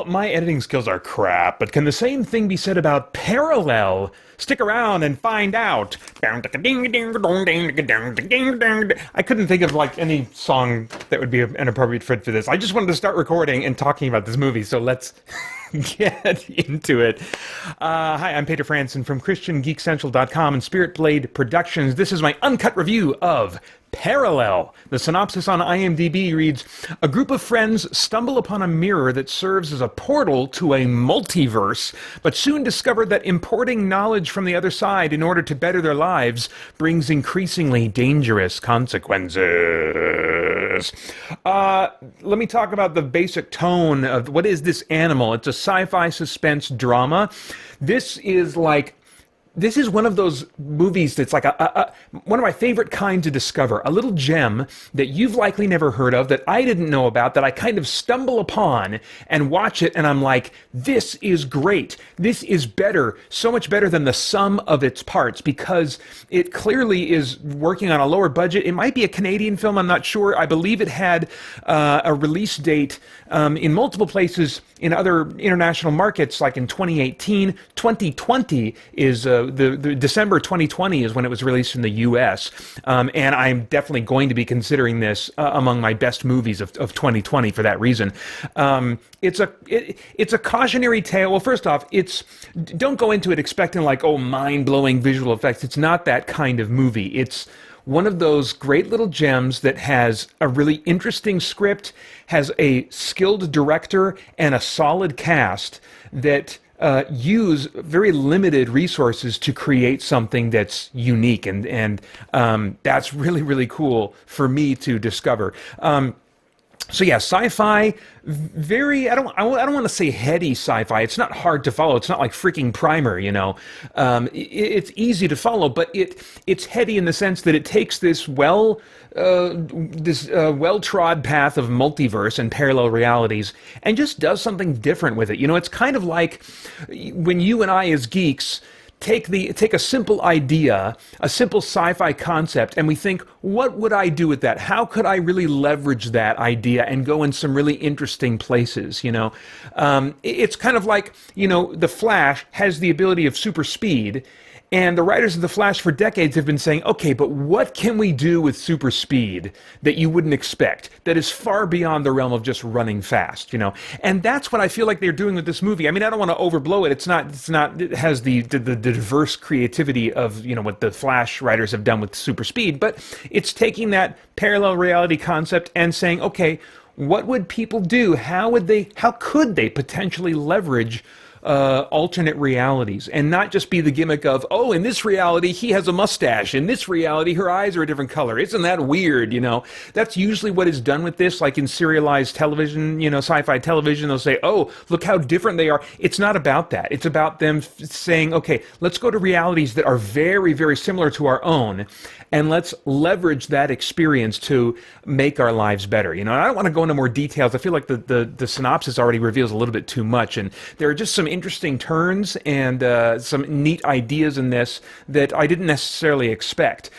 my editing skills are crap, but can the same thing be said about parallel? Stick around and find out. I couldn't think of like any song that would be an appropriate fit for this. I just wanted to start recording and talking about this movie, so let's get into it. Hi, I'm Peter Franson from christiangeekcentral.com and Spirit Blade Productions. This is my uncut review of Parallel. The synopsis on IMDb reads, a group of friends stumble upon a mirror that serves as a portal to a multiverse, but soon discover that importing knowledge from the other side in order to better their lives brings increasingly dangerous consequences. Let me talk about the basic tone of what is this animal. It's a sci-fi suspense drama. This is one of those movies that's like one of my favorite kinds to discover. A little gem that you've likely never heard of, that I didn't know about, that I kind of stumble upon and watch it, and I'm like, this is great. This is better, so much better than the sum of its parts, because it clearly is working on a lower budget. It might be a Canadian film, I'm not sure. I believe it had a release date in multiple places in other international markets, like in 2018. 2020 is the December 2020 is when it was released in the U.S. And I'm definitely going to be considering this among my best movies of 2020 for that reason. It's a cautionary tale. Well, first off, don't go into it expecting like, oh, mind-blowing visual effects. It's not that kind of movie. It's one of those great little gems that has a really interesting script, has a skilled director, and a solid cast that use very limited resources to create something that's unique, and that's really, really cool for me to discover. So yeah, sci-fi, very, I don't want to say heady sci-fi. It's not hard to follow. It's not like freaking Primer, you know. It's easy to follow, but it's heady in the sense that it takes this well-trod path of multiverse and parallel realities and just does something different with it. You know, it's kind of like when you and I as geeks take a simple idea, a simple sci-fi concept, and we think, what would I do with that? How could I really leverage that idea and go in some really interesting places, you know? It's kind of like, you know, The Flash has the ability of super speed, and the writers of The Flash for decades have been saying, okay, but what can we do with super speed that you wouldn't expect, that is far beyond the realm of just running fast, you know? And that's what I feel like they're doing with this movie. I mean, I don't want to overblow it. It has the diverse creativity of, you know, what the Flash writers have done with super speed, but it's taking that parallel reality concept and saying, okay, what would people do? How could they potentially leverage alternate realities, and not just be the gimmick of, oh, in this reality he has a mustache, in this reality her eyes are a different color. Isn't that weird? You know, that's usually what is done with this, like in serialized television, you know, sci-fi television. They'll say, oh, look how different they are. It's not about that. It's about them saying, okay, let's go to realities that are very, very similar to our own, and let's leverage that experience to make our lives better. You know, and I don't want to go into more details. I feel like the synopsis already reveals a little bit too much, and there are just some interesting turns and some neat ideas in this that I didn't necessarily expect.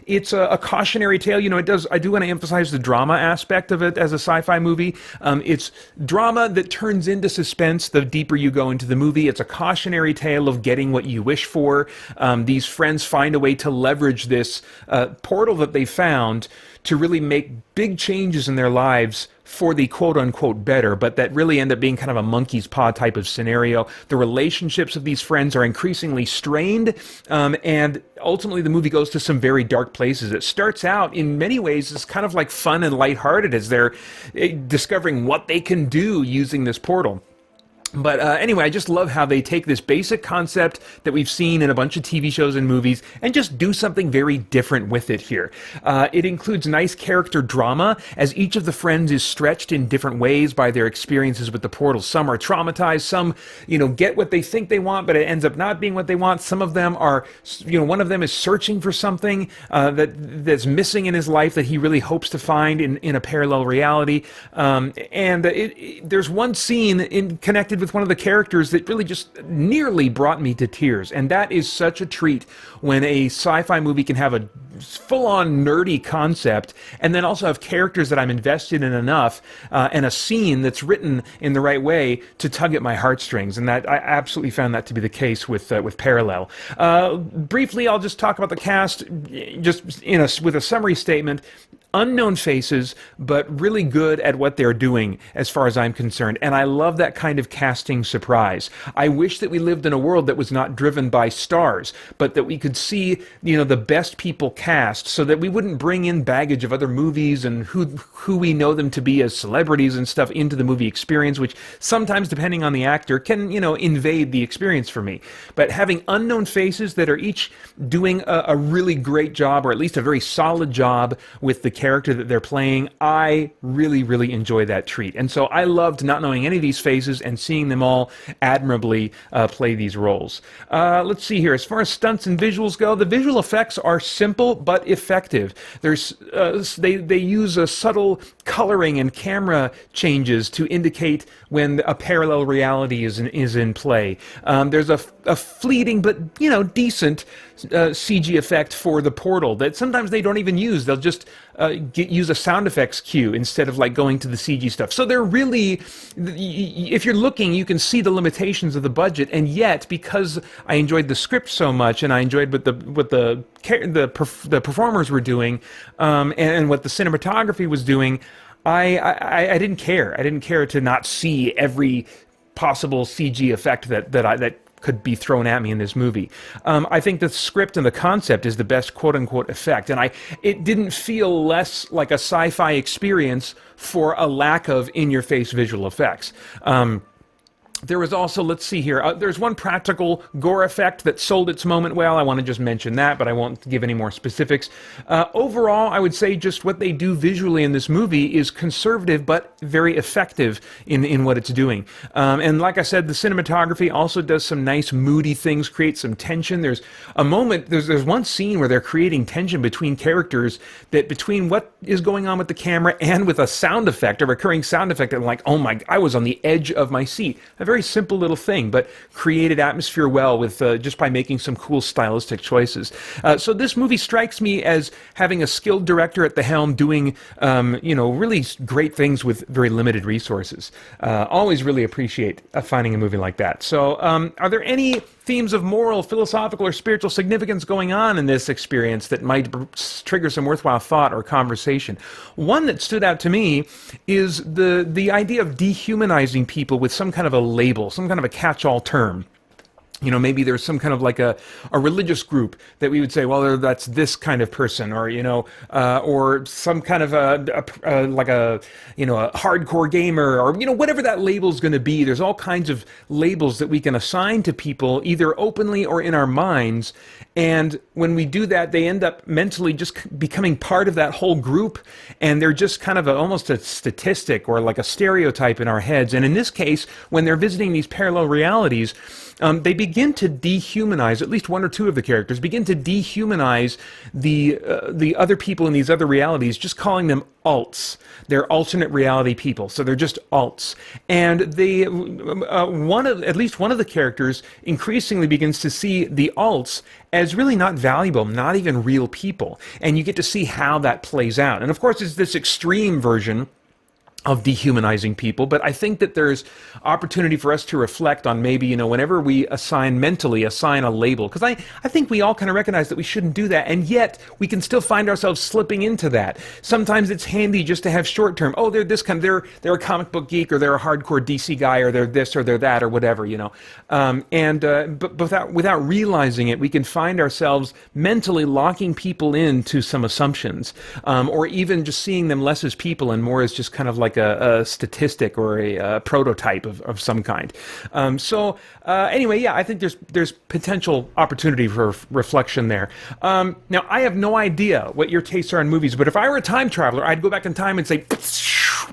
It's a cautionary tale. You know, I do want to emphasize the drama aspect of it as a sci-fi movie. It's drama that turns into suspense the deeper you go into the movie. It's a cautionary tale of getting what you wish for. These friends find a way to leverage this portal that they found to really make big changes in their lives for the quote-unquote better, but that really end up being kind of a monkey's paw type of scenario. The relationships of these friends are increasingly strained, and ultimately the movie goes to some very dark places. It starts out, in many ways, as kind of like fun and lighthearted as they're discovering what they can do using this portal. But anyway, I just love how they take this basic concept that we've seen in a bunch of TV shows and movies and just do something very different with it here. It includes nice character drama, as each of the friends is stretched in different ways by their experiences with the portal. Some are traumatized, some, you know, get what they think they want, but it ends up not being what they want. Some of them are, you know, one of them is searching for something that's missing in his life that he really hopes to find in a parallel reality. There's one scene connected connected with one of the characters that really just nearly brought me to tears. And that is such a treat when a sci-fi movie can have a full-on nerdy concept and then also have characters that I'm invested in enough and a scene that's written in the right way to tug at my heartstrings. And that I absolutely found that to be the case with Parallel. Briefly, I'll just talk about the cast just with a summary statement. Unknown faces, but really good at what they're doing as far as I'm concerned. And I love that kind of casting surprise. I wish that we lived in a world that was not driven by stars, but that we could see, the best people cast so that we wouldn't bring in baggage of other movies and who we know them to be as celebrities and stuff into the movie experience, which sometimes, depending on the actor, can, invade the experience for me. But having unknown faces that are each doing a really great job, or at least a very solid job with the character that they're playing, I really, really enjoy that treat. And so I loved not knowing any of these faces and seeing them all admirably play these roles. Let's see here. As far as stunts and visuals go, the visual effects are simple but effective. They use a subtle coloring and camera changes to indicate when a parallel reality is in play. There's a fleeting but decent CG effect for the portal that sometimes they don't even use. They'll just use a sound effects cue instead of going to the CG stuff. So they're really, if you're looking, you can see the limitations of the budget, and yet because I enjoyed the script so much and I enjoyed what the performers were doing and what the cinematography was doing, I didn't care. I didn't care to not see every possible CG effect that could be thrown at me in this movie. I think the script and the concept is the best quote-unquote effect, and it didn't feel less like a sci-fi experience for a lack of in-your-face visual effects. There was also, let's see here, there's one practical gore effect that sold its moment well. I want to just mention that, but I won't give any more specifics. Overall, I would say just what they do visually in this movie is conservative, but very effective in what it's doing. And like I said, the cinematography also does some nice moody things, creates some tension. There's a moment, there's one scene where they're creating tension between characters, that between what is going on with the camera and with a sound effect, a recurring sound effect, I'm like, oh my, I was on the edge of my seat. A very simple little thing, but created atmosphere well with just by making some cool stylistic choices. So this movie strikes me as having a skilled director at the helm doing, really great things with very limited resources. Always really appreciate finding a movie like that. So are there any themes of moral, philosophical, or spiritual significance going on in this experience that might trigger some worthwhile thought or conversation? One that stood out to me is the idea of dehumanizing people with some kind of a label, some kind of a catch-all term. Maybe there's some kind of a religious group that we would say, well, that's this kind of person, or, or some kind of a hardcore gamer, or, whatever that label's going to be. There's all kinds of labels that we can assign to people, either openly or in our minds. And when we do that, they end up mentally just becoming part of that whole group. And they're just kind of almost a statistic or like a stereotype in our heads. And in this case, when they're visiting these parallel realities, they begin to dehumanize, at least one or two of the characters, begin to dehumanize the other people in these other realities, just calling them alts. They're alternate reality people, so they're just alts. And they, at least one of the characters increasingly begins to see the alts as really not valuable, not even real people. And you get to see how that plays out. And of course, it's this extreme version of dehumanizing people, but I think that there's opportunity for us to reflect on maybe, whenever we mentally assign a label, because I think we all kind of recognize that we shouldn't do that, and yet we can still find ourselves slipping into that. Sometimes it's handy just to have short-term, oh, they're this kind, they're a comic book geek, or they're a hardcore DC guy, or they're this, or they're that, or whatever, but without realizing it, we can find ourselves mentally locking people into some assumptions, or even just seeing them less as people and more as just kind of like a statistic or a prototype of some kind. Anyway, yeah, I think there's potential opportunity for reflection there. Now, I have no idea what your tastes are in movies, but if I were a time traveler, I'd go back in time and say,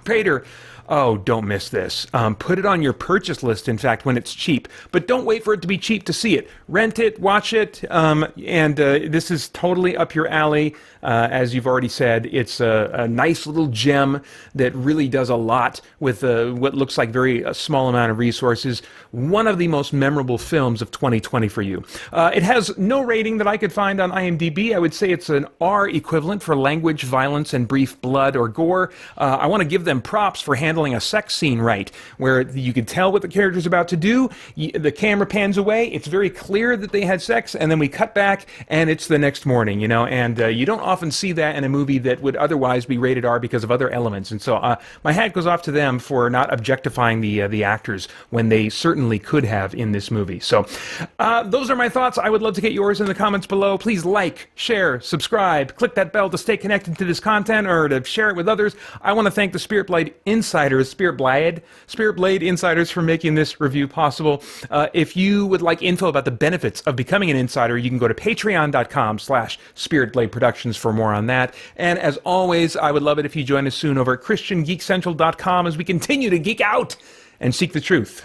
Peter, oh, don't miss this. Put it on your purchase list, in fact, when it's cheap. But don't wait for it to be cheap to see it. Rent it, watch it, and this is totally up your alley. As you've already said, it's a nice little gem that really does a lot with what looks like a small amount of resources. One of the most memorable films of 2020 for you. It has no rating that I could find on IMDb. I would say it's an R equivalent for language, violence, and brief blood or gore. I want to give them props for handling a sex scene right, where you can tell what the character's about to do. The camera pans away. It's very clear that they had sex, and then we cut back, and it's the next morning, and you don't often see that in a movie that would otherwise be rated R because of other elements. And so my hat goes off to them for not objectifying the actors when they certainly could have in this movie. So those are my thoughts. I would love to get yours in the comments below. Please like, share, subscribe, click that bell to stay connected to this content or to share it with others. I want to thank the Spirit Blade Insiders for making this review possible. If you would like info about the benefits of becoming an insider, you can go to patreon.com/Spirit Blade Productions for more on that. And as always, I would love it if you join us soon over at christiangeekcentral.com as we continue to geek out and seek the truth.